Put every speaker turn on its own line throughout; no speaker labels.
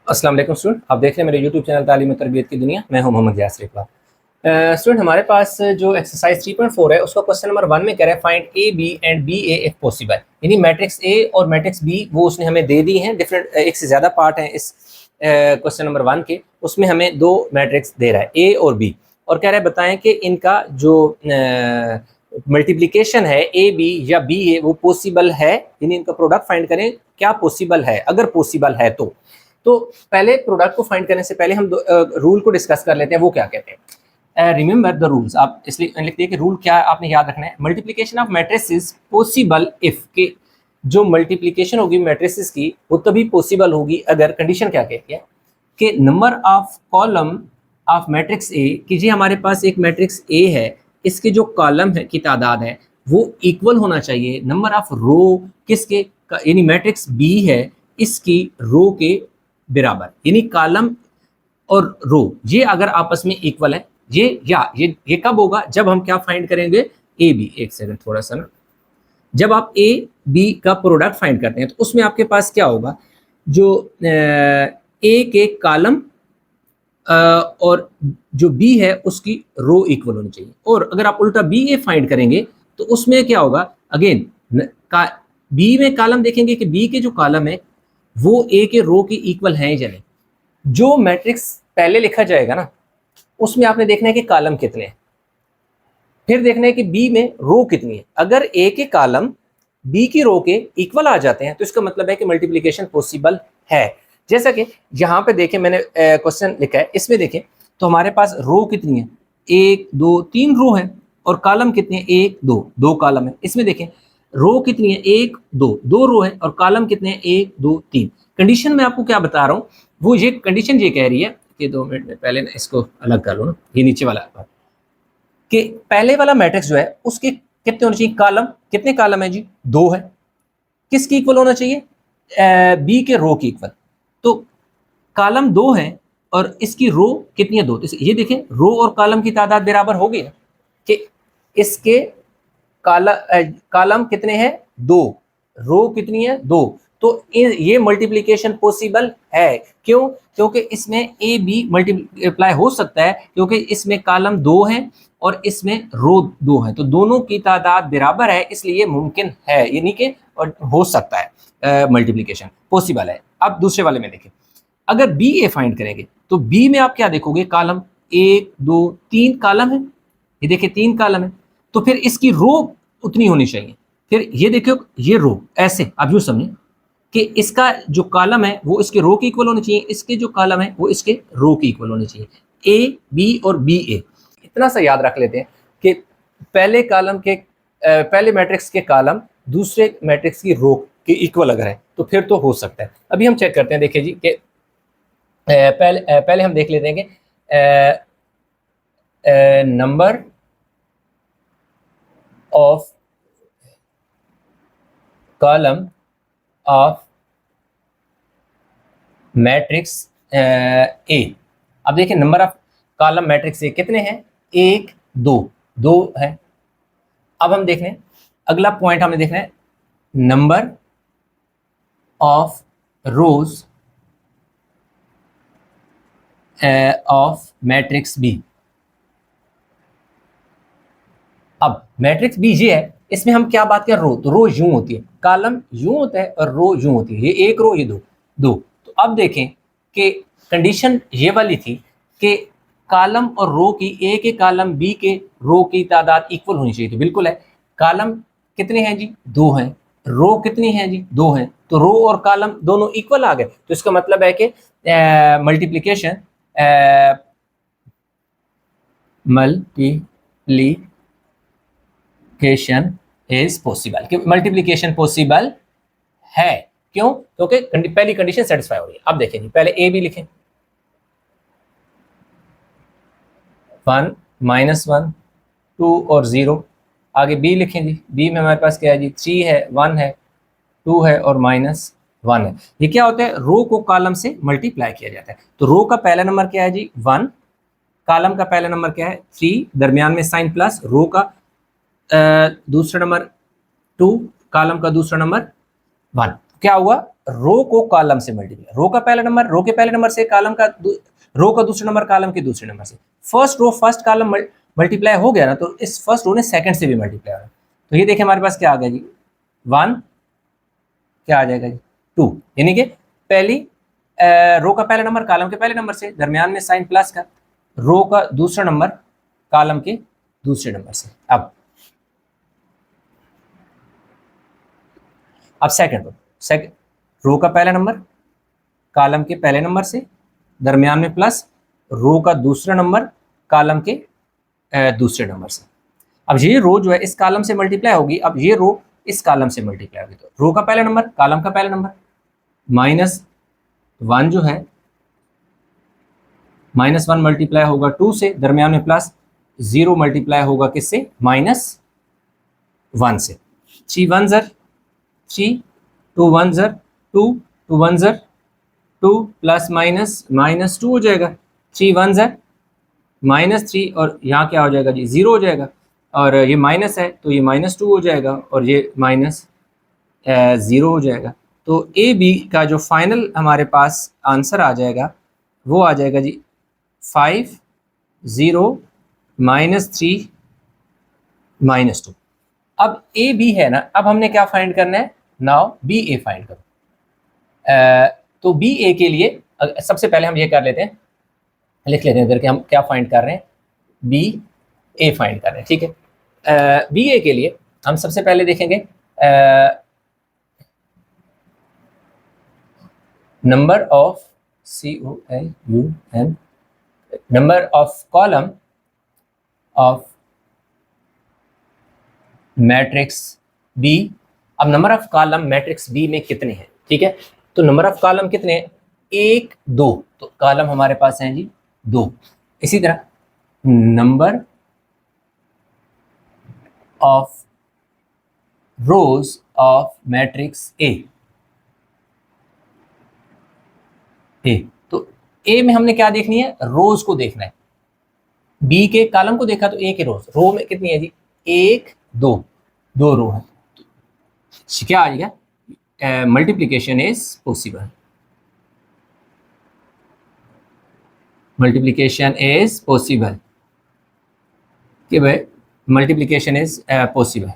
अस्सलाम वालेकुम स्टूडेंट, आप देख रहे हैं मेरे यूट्यूब चैनल तालीम और तरबियत की दुनिया। मैं हूं मोहम्मद यासिर इकबाल। स्टूडेंट, हमारे पास जो एक्सरसाइज 3.4 है उसका क्वेश्चन नंबर 1 में कह रहा है find A B and B A if possible. यानी मैट्रिक्स ए और मैट्रिक्स बी वो उसने हमें दे दी हैं। डिफरेंट एक से ज़्यादा पार्ट हैं इस क्वेश्चन नंबर 1 के। उसमें हमें दो मैट्रिक्स दे रहा है ए और बी, और कह रहा है बताएं कि इनका जो मल्टीप्लिकेशन है ए बी या बी ए वो पॉसिबल है, यानी इनका प्रोडक्ट फाइंड करें क्या पॉसिबल है। अगर पॉसिबल है तो पहले प्रोडक्ट को फाइंड करने से पहले हम रूल को डिस्कस कर लेते हैं। वो क्या कहते हैं? Remember the rules. आप इसलिए लिख दिए कि रूल क्या आपने याद रखना है। Multiplication of matrices possible if के जो मल्टीप्लिकेशन होगी मैट्रिसेस की वो तभी पॉसिबल होगी अगर कंडीशन क्या कहती है कि number of column of matrix A, कि जी हमारे पास एक मैट्रिक्स ए है, इसके जो कॉलम है की तादाद है वो इक्वल होना चाहिए नंबर ऑफ रो किसके, यानी मैट्रिक्स बी है इसकी रो के बराबर। यानी कॉलम और रो ये अगर आपस में इक्वल है, ये कब होगा? जब हम क्या फाइंड करेंगे? A B. एक सेकंड थोड़ा सा ना, जब आप ए बी का प्रोडक्ट फाइंड करते हैं तो उसमें आपके पास क्या होगा? जो ए के कॉलम और जो बी है उसकी रो इक्वल होनी चाहिए। और अगर आप उल्टा बी ए फाइंड करेंगे तो उसमें क्या होगा? अगेन बी में कॉलम देखेंगे कि बी के जो कॉलम है वो ए के रो की इक्वल हैं या नहीं। जो मैट्रिक्स पहले लिखा जाएगा ना उसमें आपने देखना है कि कॉलम कितने हैं, फिर देखना है कि बी में रो कितनी है। अगर ए के कॉलम बी की रो के इक्वल आ जाते हैं तो इसका मतलब है कि मल्टीप्लिकेशन पॉसिबल है। जैसा कि यहाँ पे देखें मैंने क्वेश्चन लिखा है, इसमें देखें तो हमारे पास रो कितनी है? 1 2 3 रो है, और कॉलम कितने हैं? 1 2 2 कॉलम है। इसमें देखें रो कितनी है? 1 2 2 रो है, और कॉलम कितने हैं? 1 2 3। कंडीशन में आपको क्या बता रहा हूँ, वो ये कंडीशन ये कह रही है कि 2 मिनट में पहले ना इसको अलग कर लो ना, ये नीचे वाला कि पहले वाला मैट्रिक्स जो है उसके कितने होने चाहिए? कॉलम कितने कॉलम है जी? 2 है। किसकी इक्वल होना चाहिए? बी के रो की इक्वल। तो कॉलम 2 है और इसकी रो कितनी है? 2। तो ये देखें रो और कॉलम की तादाद बराबर हो गई ना, कि इसके कॉलम कितने हैं? 2, रो कितनी है? 2। तो ये मल्टीप्लिकेशन पॉसिबल है। क्यों? क्योंकि इसमें ए बी मल्टीप्लाई हो सकता है, क्योंकि इसमें कॉलम 2 है और इसमें रो 2 है, तो दोनों की तादाद बराबर है, इसलिए मुमकिन है, यानी कि और हो सकता है, मल्टीप्लिकेशन पॉसिबल है। अब दूसरे वाले में देखें, अगर बी ए फाइंड करेंगे तो बी में आप क्या देखोगे? कॉलम 1 2 3 कॉलम है, ये देखिए 3 कॉलम है, तो फिर इसकी रो उतनी होनी चाहिए। फिर ये देखो ये रो, ऐसे आप यूँ समझें कि इसका जो कॉलम है वो इसके रो की इक्वल होनी चाहिए, इसके जो कॉलम है वो इसके रो की इक्वल होनी चाहिए। ए बी और बी ए, इतना सा याद रख लेते हैं कि पहले कॉलम के पहले मैट्रिक्स के कॉलम दूसरे मैट्रिक्स की रो के इक्वल अगर है तो फिर तो हो सकता है। अभी हम चेक करते हैं, देखिए जी कि पहले हम देख लेते हैं कि number of column of matrix A. अब देखिए number of column matrix A कितने हैं? 1 2 2 है। अब हम देख रहे हैं अगला पॉइंट, हमें देखना है number of rows of matrix B. अब मैट्रिक्स बी ये है, इसमें हम क्या बात करें? रो, तो रो यूं होती है, कॉलम यूं होता है और रो यूं होती है। ये एक रो, ये दो दो। तो अब देखें कि कंडीशन ये वाली थी कि कॉलम और रो की, ए के कॉलम बी के रो की तादाद इक्वल होनी चाहिए। तो बिल्कुल है। कॉलम कितने हैं जी? 2 हैं। रो कितनी है जी? 2 हैं। तो रो और कॉलम दोनों इक्वल आ गए, तो इसका मतलब है कि मल्टीप्लिकेशन इज पॉसिबल, कि मल्टीप्लिकेशन पॉसिबल है। क्यों? क्योंकि पहली कंडीशन सेटिस्फाई हो रही है। अब देखें जी, पहले ए बी लिखें, 1 -1 2 और 0। आगे बी लिखें जी, बी में हमारे पास क्या है जी? 3 है, 1 है, 2 है और -1 है। ये क्या होता है? रो को कॉलम से मल्टीप्लाई किया जाता है। तो रो का पहला नंबर क्या है जी? 1, कॉलम का पहला नंबर क्या है? 3, दरमियान में साइन प्लस, रो का दूसरा नंबर 2, कॉलम का दूसरा नंबर 1। क्या हुआ, रो को कॉलम से मल्टीप्लाई, रो का पहला नंबर रो के पहले नंबर से, कॉलम का रो का दूसरा नंबर कॉलम के दूसरे नंबर से। First row first column multiply हो गया ना, तो इस फर्स्ट रो ने सेकंड से भी मल्टीप्लाई हो गया। तो ये देखिए हमारे पास क्या आ गया जी, 1 क्या आ जाएगा जी 2, यानी कि पहली रो का पहला नंबर कॉलम के पहले नंबर से, दरमियान में साइन प्लस का, रो का दूसरा नंबर कॉलम के दूसरे नंबर से। अब सेकंड रो का पहला नंबर कॉलम के पहले नंबर से, दरमियान में प्लस, रो का दूसरा नंबर कॉलम के दूसरे नंबर से। अब ये रो जो है इस कॉलम से मल्टीप्लाई होगी, अब ये रो इस कॉलम से मल्टीप्लाई होगी, तो रो का पहला नंबर कॉलम का पहला नंबर -1 जो है, -1 मल्टीप्लाई होगा 2 से, दरमियान में प्लस, 0 मल्टीप्लाई होगा किससे, -1 से। 3 1 ज़र 3, 2 1 ज़र 2, 2 1 ज़र 2 प्लस माइनस 2 हो जाएगा, 3 1 ज़र -3, और यहाँ क्या हो जाएगा जी 0 हो जाएगा, और ये माइनस है तो ये -2 हो जाएगा, और ये -0 हो जाएगा। तो ए बी का जो फाइनल हमारे पास आंसर आ जाएगा वो आ जाएगा जी 5 0 -3 -2। अब ए बी है ना, अब हमने क्या फाइंड करना है, नाउ बी ए फाइंड करो। तो बी ए के लिए सबसे पहले हम ये कर लेते हैं, लिख लेते हैं इधर कि हम क्या फाइंड कर रहे हैं, बी ए फाइंड कर रहे हैं, ठीक है। बी ए के लिए हम सबसे पहले देखेंगे number of COLUM, number of column of matrix B. अब number of column matrix B में कितने हैं, ठीक है। तो नंबर ऑफ कॉलम कितने हैं, 1 2, तो कॉलम हमारे पास हैं जी 2। इसी तरह number of rows of matrix A, तो ए में हमने क्या देखनी है, रोज को देखना है। बी के कॉलम को देखा तो ए के रोज, रो में कितनी है जी 1 2, 2 रो है, तो क्या आ जाएगा, multiplication is possible, multiplication is possible, कि भाई मल्टीप्लीकेशन इज पॉसिबल,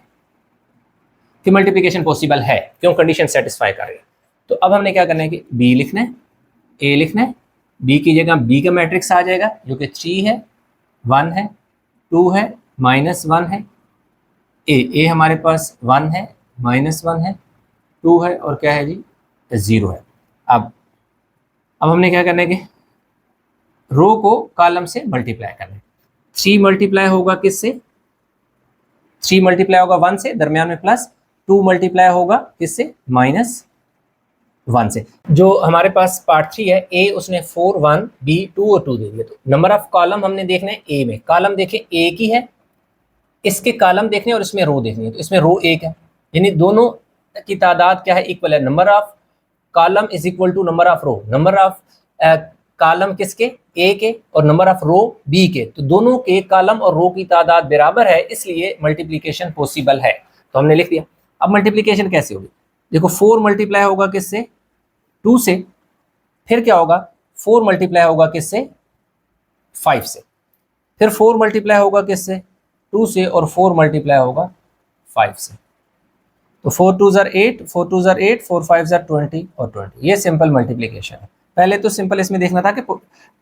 कि मल्टीप्लीकेशन पॉसिबल है, क्यों, कंडीशन सेटिस्फाई कर रही है। तो अब हमने क्या करना है कि बी लिखना है, ए लिखना है, बी की जगह बी का मैट्रिक्स आ जाएगा जो कि 3 है 1 है 2 है -1 है, ए हमारे पास 1 है -1 है 2 है और क्या है जी 0 है। अब हमने क्या करना है कि रो को कॉलम से मल्टीप्लाई करना है। 3 मल्टीप्लाई होगा किससे, 3 मल्टीप्लाई होगा 1 से, दरमियान में प्लस, 2 मल्टीप्लाई होगा किससे, -1 से। जो हमारे पास पार्ट 3 है, ए उसने 4 1 बी 2 और 2 दे दिया। तो नंबर ऑफ कॉलम हमने देखना है ए में, कॉलम देखें ए की है, इसके कॉलम देखने और इसमें रो देखनी है, तो इसमें रो 1 है, यानी दोनों की तादाद क्या है, इक्वल है। Number of column is equal to number of row, number of column किसके, ए के, और नंबर ऑफ रो बी के, तो दोनों के कॉलम और रो की तादाद बराबर है, इसलिए मल्टीप्लिकेशन पॉसिबल है। तो हमने लिख दिया। अब मल्टीप्लिकेशन कैसे होगी, देखो 4 मल्टीप्लाई होगा किससे, 2 से, फिर क्या होगा 4 मल्टीप्लाई होगा किससे, 5 से, फिर 4 मल्टीप्लाई होगा किससे, 2 से, और 4 मल्टीप्लाई होगा 5 से। तो 4 2 ज़र 8, 4 2 ज़र 8, 4 5 ज़र 20 और 20, ये सिंपल मल्टीप्लिकेशन है। पहले तो सिंपल इसमें देखना था कि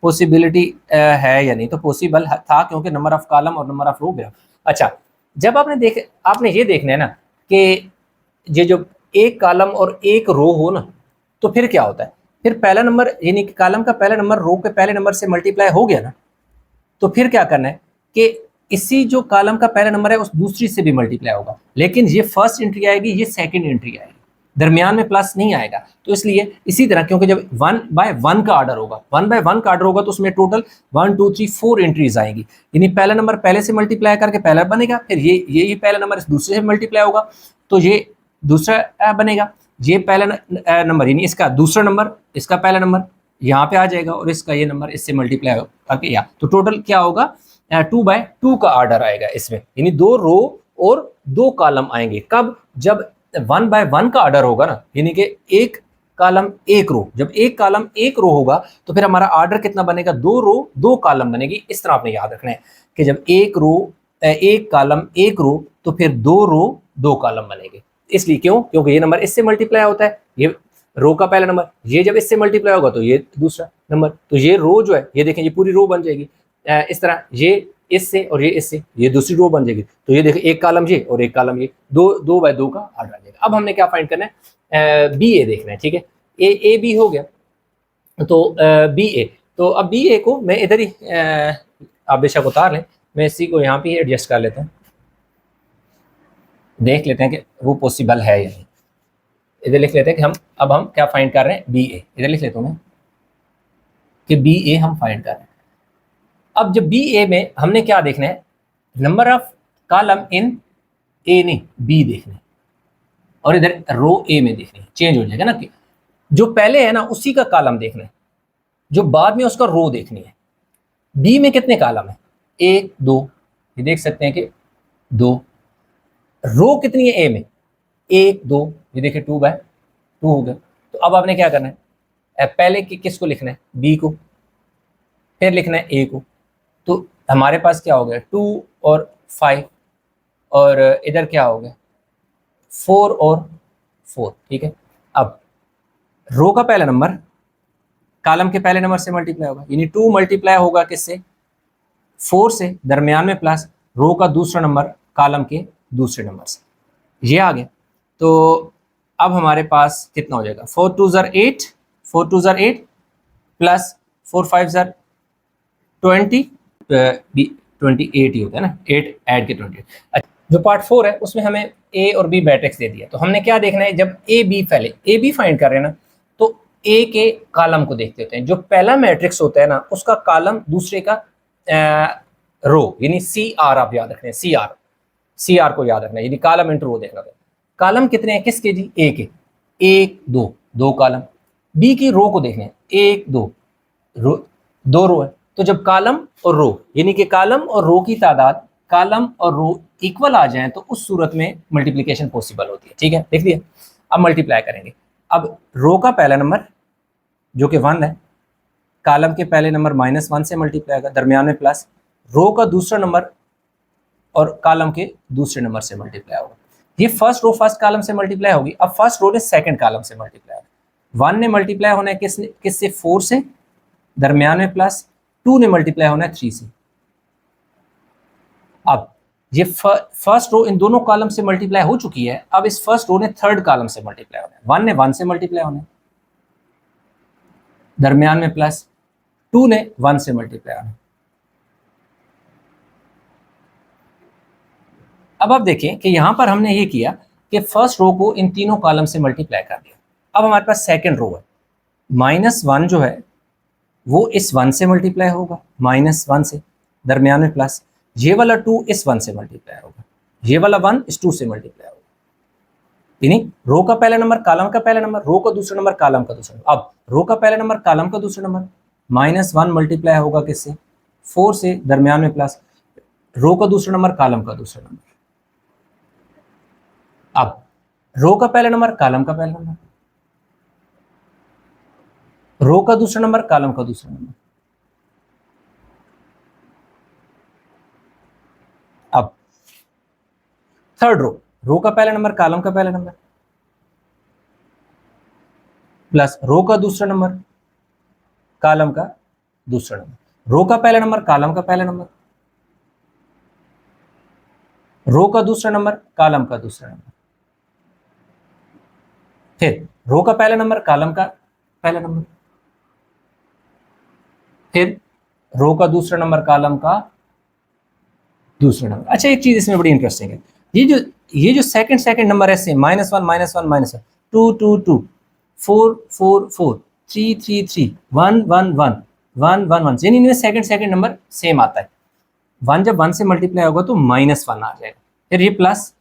पॉसिबिलिटी है या नहीं, तो पॉसिबल था क्योंकि नंबर ऑफ कॉलम और नंबर ऑफ रो बराबर। अच्छा, जब आपने ये देखना है ना कि ये जो एक कॉलम और एक रो हो ना, तो फिर क्या होता है, फिर पहला नंबर यानी कि कॉलम का पहला नंबर रो के पहले नंबर से मल्टीप्लाई हो गया ना, तो फिर क्या करना है कि इसी जो कॉलम का पहला नंबर है उस दूसरी से भी मल्टीप्लाई होगा, लेकिन ये फर्स्ट एंट्री आएगी, ये सेकंड एंट्री आएगी, दरमियान में प्लस नहीं आएगा। तो इसलिए इसी तरह, क्योंकि जब 1 बाय 1 का ऑर्डर होगा, 1 बाय 1 का ऑर्डर होगा, तो उसमें टोटल 1 2 3 4 एंट्रीज आएंगी, यानी पहला नंबर पहले से मल्टीप्लाई करके पहला बनेगा, फिर ये पहला नंबर इस दूसरे से मल्टीप्लाई होगा तो ये दूसरा बनेगा, ये पहला नंबर यानी इसका दूसरा नंबर, इसका पहला नंबर यहाँ पे आ जाएगा, और इसका ये नंबर इससे मल्टीप्लाई करके या, तो टोटल क्या होगा 2 बाय 2 का ऑर्डर आएगा इसमें, यानी 2 रो और 2 कॉलम आएंगे। कब, जब 1/1 का ऑर्डर होगा ना, यानी कि एक कॉलम एक रो, जब एक कॉलम एक रो होगा तो फिर हमारा ऑर्डर कितना बनेगा, 2 रो 2 कॉलम बनेगी। इस तरह आपने याद रखना है कि जब एक कॉलम एक रो तो फिर 2 रो 2 कॉलम बनेंगे। इसलिए क्यों, क्योंकि ये नंबर इससे मल्टीप्लाई होता है, ये रो का पहला नंबर, ये जब इससे मल्टीप्लाई होगा तो ये दूसरा नंबर, तो ये रो जो है ये देखें ये पूरी रो बन जाएगी। इस तरह ये इससे और ये इससे, ये दूसरी रो बन जाएगी। तो ये देखिए एक कॉलम ये और एक कॉलम ये, 2/2 का ऑर्डर आ जाएगा। अब हमने क्या फाइंड करना है, बी ए देखना है, ठीक है। ए बी हो गया, तो बी ए, तो अब बी ए को मैं इधर ही आप बेशक उतार लें, मैं इसी को यहाँ पे एडजस्ट कर लेता हूँ, देख लेते हैं कि वो पॉसिबल है या नहीं। इधर लिख लेते हैं कि हम क्या फाइंड कर रहे हैं, बी ए। इधर लिख लेता हूँ मैं कि बी ए हम फाइंड कर रहे हैं। अब जब बी ए में हमने क्या देखना है, नंबर ऑफ कॉलम इन ए नहीं बी देखना है, और इधर रो ए में देखनी है, चेंज हो जाएगा ना, कि जो पहले है ना उसी का कॉलम देखना है, जो बाद में उसका रो देखनी है। बी में कितने कॉलम है, 1 2, ये देख सकते हैं कि 2। रो कितनी है ए में, 1 2, ये देखिए 2/2 हो गया। तो अब आपने क्या करना है, पहले किसको लिखना है, बी को, फिर लिखना है ए को। तो हमारे पास क्या हो गया, 2 और 5, और इधर क्या हो गया 4 और 4, ठीक है। अब रो का पहला नंबर कॉलम के पहले नंबर से मल्टीप्लाई होगा, यानी 2 मल्टीप्लाई होगा किससे, 4 से, दरमियान में प्लस रो का दूसरा नंबर कॉलम के दूसरे नंबर से, ये आ गया। तो अब हमारे पास कितना हो जाएगा, 4 2 ज़र 8, 4 2 ज़र 8 प्लस 4 5 ज़र 20, 28 ही होता है ना, 8 ऐड के 28। जो पार्ट 4 है उसमें हमें ए और बी मैट्रिक्स दे दिया, तो हमने क्या देखना है, जब ए बी पहले ए बी फाइंड कर रहे हैं ना, तो ए के कॉलम को देखते होते हैं। जो पहला मैट्रिक्स होता है ना उसका कॉलम दूसरे का रो, यानी सी आर आप याद रखना है, सी आर को याद रखना है, यानी कॉलम इंटू रो देखना है। कॉलम कितने हैं किसके जी, ए के, 1 2 2 कॉलम। बी की रो को देखना है, 1 2 रो 2 रो है। तो जब कॉलम और रो यानी कि कॉलम और रो की तादाद, कॉलम और रो इक्वल आ जाए तो उस सूरत में मल्टीप्लिकेशन पॉसिबल होती है, ठीक है। देख लिया, अब मल्टीप्लाई करेंगे। अब रो का पहला नंबर जो कि 1 है, कॉलम के पहले नंबर -1 से मल्टीप्लाई होगा, दरमियान में प्लस रो का दूसरा नंबर और कॉलम के दूसरे नंबर से मल्टीप्लाई होगा। ये फर्स्ट रो फर्स्ट कॉलम से मल्टीप्लाई होगी। अब फर्स्ट रो ने सेकंड कॉलम से मल्टीप्लाई होगा। 1 ने मल्टीप्लाई होना है किससे, 4 से, दरमियान में प्लस 2 ने मल्टीप्लाई होना है 3 से। अब ये फर्स्ट रो इन दोनों कॉलम से मल्टीप्लाई हो चुकी है, अब इस फर्स्ट रो ने थर्ड कॉलम से मल्टीप्लाई होना है। 1 ने 1 से मल्टीप्लाई होना है, दरमियान में प्लस 2 ने 1 से मल्टीप्लाई होना है। अब आप देखें कि यहां पर हमने ये किया कि फर्स्ट रो को इन तीनों कॉलम से मल्टीप्लाई कर दिया। अब हमारे पास सेकंड रो है, -1 जो है वो इस 1 से मल्टीप्लाई होगा, -1 से, दरमियान में प्लस, ये वाला 2 इस 1 से मल्टीप्लाई होगा, ये वाला 1 इस 2 से मल्टीप्लाई होगा। यानी रो का पहला नंबर कॉलम का पहला नंबर, रो का दूसरा नंबर कॉलम का दूसरा नंबर। अब रो का पहला नंबर कॉलम का दूसरा नंबर, -1 मल्टीप्लाई होगा किससे, 4 से, दरमियान में प्लस रो का दूसरा नंबर कॉलम का दूसरा नंबर। अब रो का पहला नंबर कॉलम का पहला नंबर, रो का दूसरा नंबर कॉलम का दूसरा नंबर। अब थर्ड रो का पहला नंबर कॉलम का पहला नंबर प्लस रो का दूसरा नंबर कॉलम का दूसरा नंबर, रो का पहला नंबर कॉलम का पहला नंबर, रो का दूसरा नंबर कॉलम का दूसरा नंबर, फिर रो का पहला नंबर कॉलम का पहला नंबर, फिर रो का दूसरा नंबर कॉलम का दूसरा नंबर। अच्छा एक चीज इसमें बड़ी इंटरेस्टिंग है, ये जो सेकंड नंबर है सेम, -1 -1 -1, 2 2 2, 4 4 4, 3 3 3, 1 1 1, 1 1 1, यानी इनमें सेकंड नंबर सेम आता है। 1 जब 1 से मल्टीप्लाई होगा तो -1 आ जाएगा, फिर ये प्लस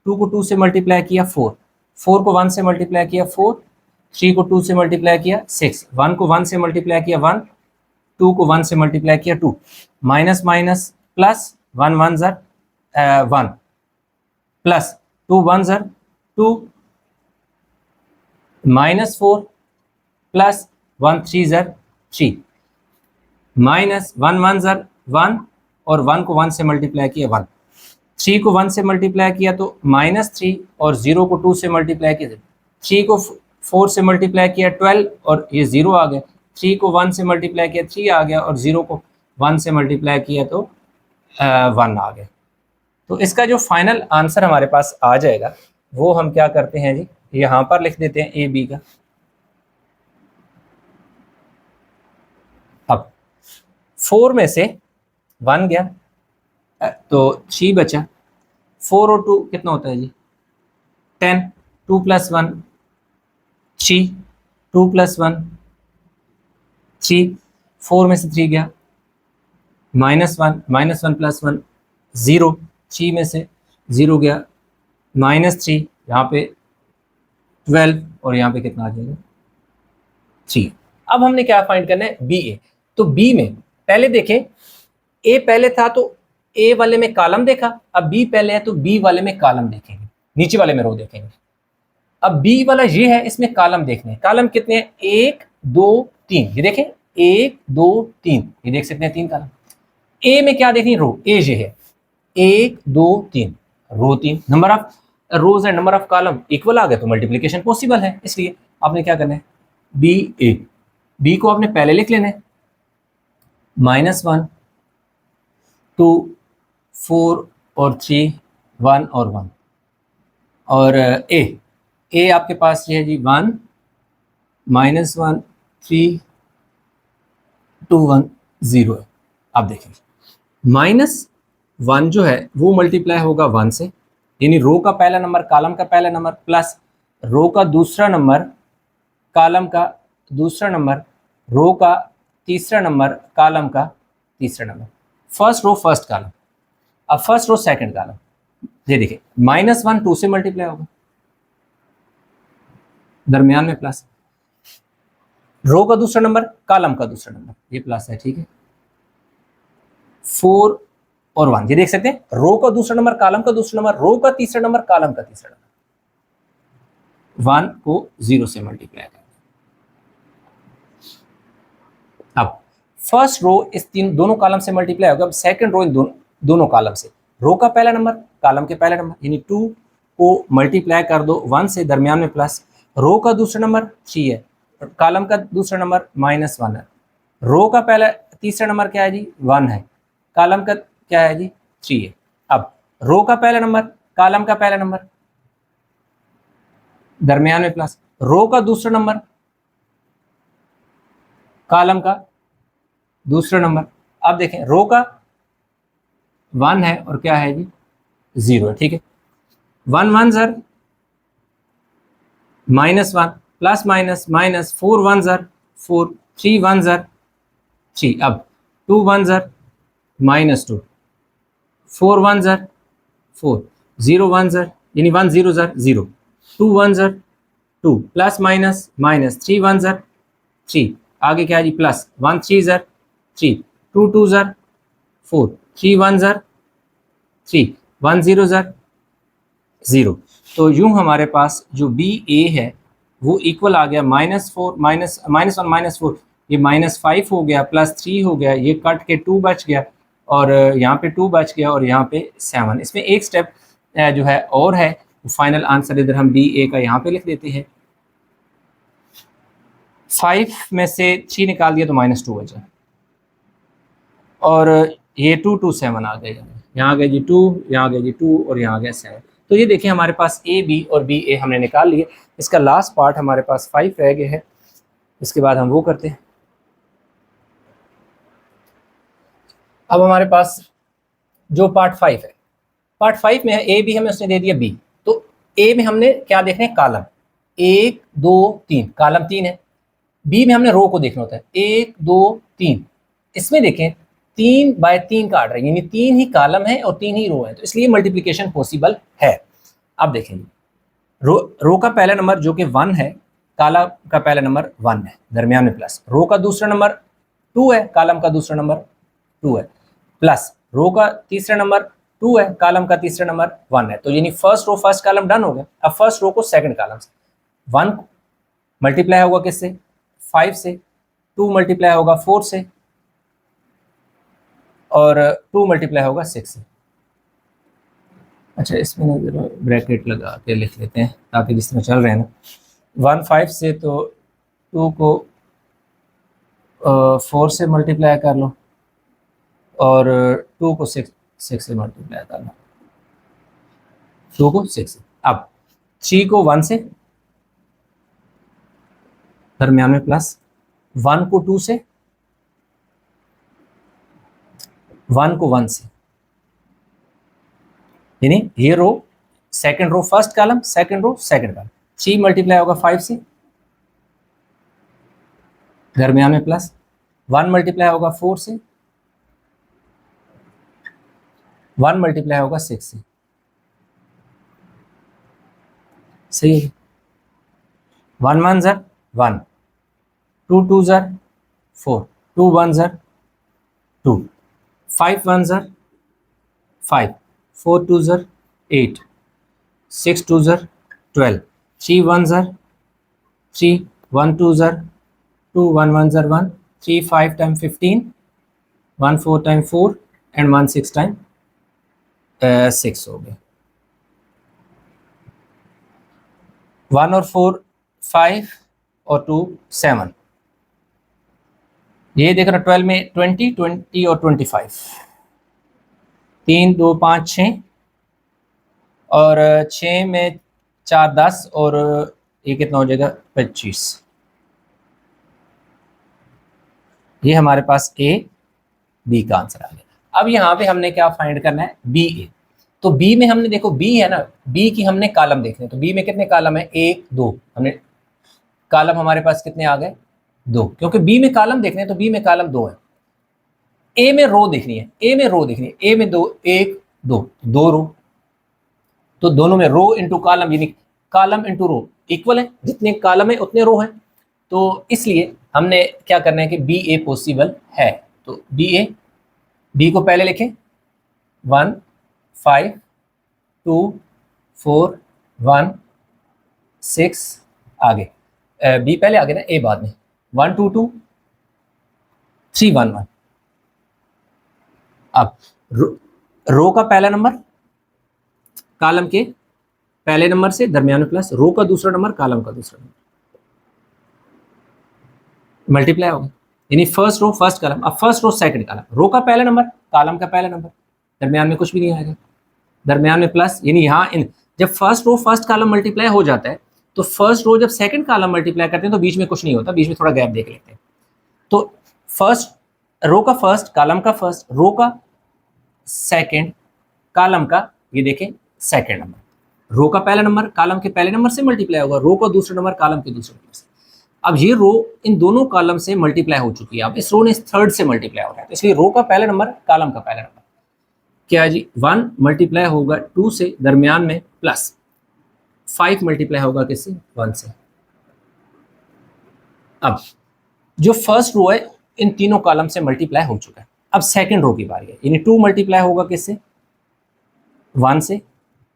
2 को 2 से मल्टीप्लाई किया 4, 4 को 1 से मल्टीप्लाई किया 4, 3 को 2 से मल्टीप्लाई किया 6, 1 को 1 से मल्टीप्लाई किया 1, 2 को 1 से मल्टीप्लाई किया 2, माइनस माइनस प्लस 1 1 ज़र 1 प्लस 2 1 ज़र 2, -4 प्लस 1 3 ज़र 3 माइनस 1 1 ज़र 1 और 1 को 1 से मल्टीप्लाई किया 1, 3 को 1 से मल्टीप्लाई किया तो -3 और 0 को 2 से मल्टीप्लाई किया 3 को 4 से मल्टीप्लाई किया 12 और ये 0 आ गया, 3 को 1 से मल्टीप्लाई किया 3 आ गया और 0 को 1 से मल्टीप्लाई किया तो 1 आ गया। तो इसका जो फाइनल आंसर हमारे पास आ जाएगा वो हम क्या करते हैं जी, यहाँ पर लिख देते हैं ए बी का। अब 4 में से 1 गया तो 3 बचा, 4 और 2 कितना होता है जी 10, 2 + 1 3, 2 + 1 3, 4 में से 3 गया -1 -1 + 1 0, 3 में से 0 गया -3, यहाँ पे 12 और यहाँ पे कितना आ जाएगा 3। अब हमने क्या फाइंड करना है बी ए। तो बी में पहले देखें ए पहले था तो ए वाले में कॉलम देखा, अब बी पहले है तो बी वाले में कॉलम देखेंगे, नीचे वाले में रो देखेंगे। अब बी वाला ये है, इसमें कॉलम देखने हैं, कॉलम कितने हैं 1 2 3, ये देखें 1 2 3, ये देख सकते हैं 3 कॉलम। ए में क्या देखें रो, ए ये है 1 2 3 row 3, number of rows and number of column equal आ गए तो मल्टीप्लिकेशन पॉसिबल है। इसलिए आपने क्या करना है बी ए, बी को आपने पहले लिख लेना है -1 2 4 और 3 1 और 1 और ए आपके पास ये है जी 1 -1 3 2 1 0 है। आप देखें -1 जो है वो मल्टीप्लाई होगा 1 से, यानी रो का पहला नंबर कॉलम का पहला नंबर प्लस रो का दूसरा नंबर कॉलम का दूसरा नंबर रो का तीसरा नंबर कॉलम का तीसरा number, first row first column. अब फर्स्ट रो सेकंड कॉलम, ये देखिए -1 2 से मल्टीप्लाई होगा, दरमियान में प्लस, रो का दूसरा नंबर कॉलम का दूसरा नंबर, ये प्लस है, ठीक है 4 और 1, ये देख सकते हैं रो का दूसरा नंबर कॉलम का दूसरा नंबर रो का तीसरा नंबर कॉलम का तीसरा नंबर, 1 को 0 से मल्टीप्लाई करें। अब फर्स्ट रो इस दोनों कॉलम से मल्टीप्लाई होगा, अब सेकंड रो इन दोनों कॉलम से, रो का पहला नंबर कॉलम के पहला नंबर यानी 2 को मल्टीप्लाई कर दो 1 से, दरमियान में प्लस, रो का दूसरा नंबर 3 है, कॉलम का दूसरा नंबर -1 है, रो का पहला तीसरा नंबर क्या है जी 1 है, कॉलम का क्या है जी 3 है। अब रो का पहला नंबर कॉलम का पहला नंबर दरमियान में प्लस, रो का दूसरा नंबर कॉलम का दूसरा नंबर, अब देखें रो का 1 है और क्या है जी 0 है, ठीक है 1 1 ज़र -1 प्लस माइनस माइनस 4 1 ज़र 4 3 1 ज़र 3, अब 2 1 ज़र -2 4 1 ज़र 4 0 1 ज़र यानी 1 0 ज़र 0 2 1 ज़र 2 प्लस माइनस माइनस 3 1 ज़र 3, आगे क्या है जी प्लस 1 3 ज़र 3 2 2 ज़र 4 3 1 ज़र 3 1 0 ज़र 0। तो यूं हमारे पास जो बी ए है वो इक्वल आ गया -4 -1 -4, ये -5 हो गया प्लस 3 हो गया, ये कट के 2 बच गया और यहाँ पे 2 बच गया और यहाँ पे 7। इसमें एक स्टेप जो है और है, फाइनल आंसर इधर हम बी ए का यहाँ पे लिख देते हैं। 5 में से 3 निकाल दिया तो -2 बचा और ये 2 2 7 आ गया, यहाँ आ गया जी 2, यहाँ आ गया जी 2 और यहाँ आ गया 7। तो ये देखिए हमारे पास ए बी और बी ए हमने निकाल लिए। इसका लास्ट पार्ट हमारे पास 5 रह गया है, इसके बाद हम वो करते हैं। अब हमारे पास जो पार्ट 5 है, पार्ट 5 में है ए बी हमें उसने दे दिया बी, तो ए में हमने क्या देखना है कॉलम 1 2 3, कॉलम 3 है। बी में हमने रो को देखना होता है 1 2 3, इसमें देखें 3 बाय 3 का आर्डर है, यानी 3 ही कॉलम है और 3 ही रो है, तो इसलिए मल्टीप्लिकेशन पॉसिबल है। अब देखें रो का पहला नंबर जो कि 1 है, कॉलम का पहला नंबर 1 है, दरमियान में प्लस, रो का दूसरा नंबर 2 है, कॉलम का दूसरा नंबर 2 है, प्लस रो का तीसरा नंबर 2 है, कॉलम का तीसरा नंबर 1 है। तो यानी first row first column done हो गया। अब फर्स्ट रो को सेकंड कॉलम से 1 मल्टीप्लाई होगा किससे? 5 से। 2 मल्टीप्लाई होगा 4 से, और 2 मल्टीप्लाई होगा 6 से। अच्छा, इसमें ना ब्रैकेट लगा के लिख लेते हैं ताकि जिस तरह चल रहे हैं ना, 1 5 से, तो 2 को 4 से मल्टीप्लाई कर लो, और 2 को 6 से मल्टीप्लाई कर लो, 2 को 6 से। अब 3 को 1 से, दरमियान में प्लस, 1 को 2 से, 1 को 1 से, यानी ये row second row first column, second row second column. 3 multiply होगा 5 से, दरमियान में प्लस, 1 मल्टीप्लाई होगा 4 से, 1 मल्टीप्लाई होगा 6 से। सही है। 1 1 ज़र 1, 2 2 ज़र 4, 2 1 ज़र 2, 5 1 ज़र 5, 4 2 ज़र 8, 6 2 ज़र 12, 3 1 ज़र 3, 1 2 ज़र 2, 1 1 ज़र 1, 3 5 टाइम 15, 1 4 टाइम 4, एंड 1 6 टाइम 6 हो गए। 1 और 4 5 और 2 7। ये देख रहा 12 में 20 20 और 25, 3 2 5 6, और 6 में 4 10, और ये कितना हो जाएगा 25। ये हमारे पास ए बी का आंसर आ गया। अब यहाँ पे हमने क्या फाइंड करना है? बी ए। तो बी में हमने देखो बी है ना, बी की हमने कॉलम देखने, तो बी में कितने कॉलम है? 1 2। हमने कॉलम हमारे पास कितने आ गए? 2, क्योंकि बी में कॉलम देखने हैं तो बी में कॉलम 2 है। ए में रो देखनी है, ए में रो देखनी है, ए में 2 1 2 2 रो, तो दोनों में रो इंटू कॉलम, यानी कॉलम इंटू रो इक्वल है, जितने कॉलम है उतने रो हैं। तो इसलिए हमने क्या करना है कि बी ए पॉसिबल है। तो बी ए, बी को पहले लिखें 1 5 2 4 1 6, आगे बी पहले, आगे ना ए बाद में, 1 2 2 3 1 1। अब रो का पहला नंबर कॉलम के पहले नंबर से, दरमियान में प्लस, रो का दूसरा नंबर कॉलम का दूसरा नंबर, मल्टीप्लाई होगा, यानी फर्स्ट रो फर्स्ट कॉलम। अब फर्स्ट रो सेकंड कॉलम, रो का पहला नंबर कॉलम का पहला नंबर, दरमियान में कुछ भी नहीं आएगा, दरमियान में प्लस, यानी यहाँ इन जब first row first column multiply हो जाता है, तो फर्स्ट रो जब सेकंड कॉलम मल्टीप्लाई करते हैं तो बीच में कुछ नहीं होता, बीच में थोड़ा गैप देख लेते हैं। तो फर्स्ट रो का फर्स्ट, कॉलम का फर्स्ट, रो का सेकंड, कॉलम का ये देखें सेकंड नंबर, रो का पहला नंबर कॉलम के पहले नंबर से मल्टीप्लाई होगा, रो का दूसरा नंबर कॉलम के दूसरे नंबर से। अब ये रो इन दोनों कॉलम से मल्टीप्लाई हो चुकी है, अब इस रो ने इस थर्ड से मल्टीप्लाई हो रहा है, तो इसलिए रो का पहला नंबर कॉलम का पहला नंबर क्या है जी? 1 मल्टीप्लाई होगा 2 से, दरमियान में प्लस, 5 मल्टीप्लाई होगा किससे? 1 से। अब जो फर्स्ट रो है इन तीनों कॉलम से मल्टीप्लाई हो चुका है, अब सेकंड रो की बारी है, यानी 2 मल्टीप्लाई होगा किससे? 1 से,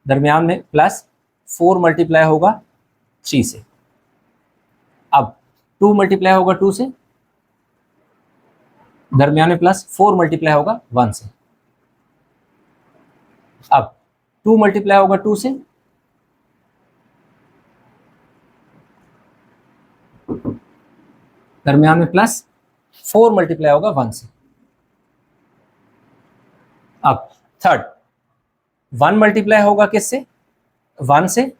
दरमियान में प्लस, 4 मल्टीप्लाई होगा 3 से। अब 2 मल्टीप्लाई होगा 2 से, दरमियान में प्लस, 4 मल्टीप्लाई होगा 1 से। अब 2 मल्टीप्लाई होगा 2 से, दरमियान में प्लस, 4 मल्टीप्लाई होगा 1 से। अब थर्ड 1 मल्टीप्लाई होगा किससे? 1 से,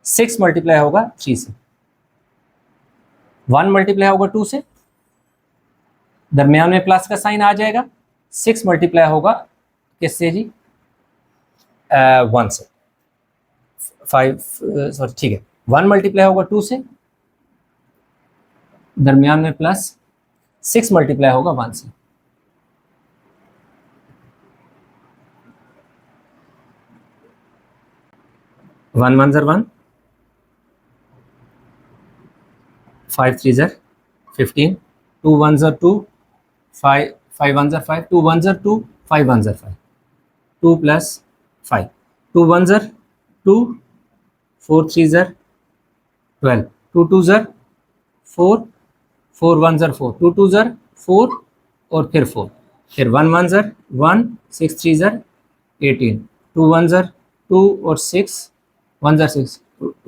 6 मल्टीप्लाई होगा 3 से, 1 मल्टीप्लाई होगा 2 से, दरमियान में प्लस का साइन आ जाएगा, 6 मल्टीप्लाई होगा किससे जी? 1 से, 5 सॉरी ठीक है, 1 मल्टीप्लाई होगा 2 से, दरमियान में प्लस, 6 मल्टीप्लाई होगा 1 से। वन वन ज़र 1, 5 3 ज़र 15, 2 1 ज़र 2, 5 5 1 ज़र 5, 2 1 ज़र 2, 5 1 ज़र 5, 2 प्लस 5, 2 1 ज़र 2, 4 3 ज़र 12, 2 2 ज़र 4, 4 1 ज़र 4, 2 2 ज़र 4 और फिर 4, फिर 1 1 ज़र 1, 6 3 ज़र 18, 2 1 ज़र 2 और 6 1 ज़र 6,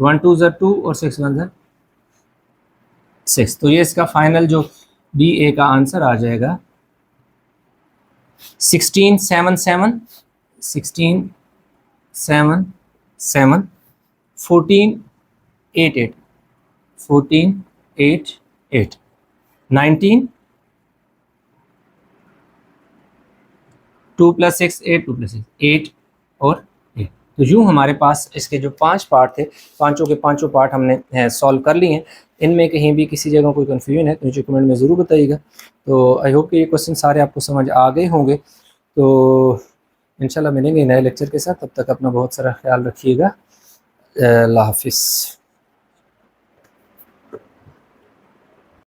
1 2 ज़र 2 और 6 1 ज़र 6। तो ये इसका फाइनल जो बी ए का आंसर आ जाएगा 16 7 7, 16 7 7, 14 8 8, 14 8 8, 19 2 + 6 8, 2 + 6 8 और 8। तो यूँ हमारे पास इसके जो 5 पार्ट थे, पांचों के पांचों पार्ट हमने सॉल्व कर लिए हैं। इनमें कहीं भी किसी जगह कोई कन्फ्यूजन है तो नीचे कमेंट में ज़रूर बताइएगा। तो आई होप कि ये क्वेश्चन सारे आपको समझ आ गए होंगे। तो इंशाल्लाह मिलेंगे नए लेक्चर के साथ, तब तक अपना बहुत सारा ख्याल रखिएगा। अल्लाह हाफिज़।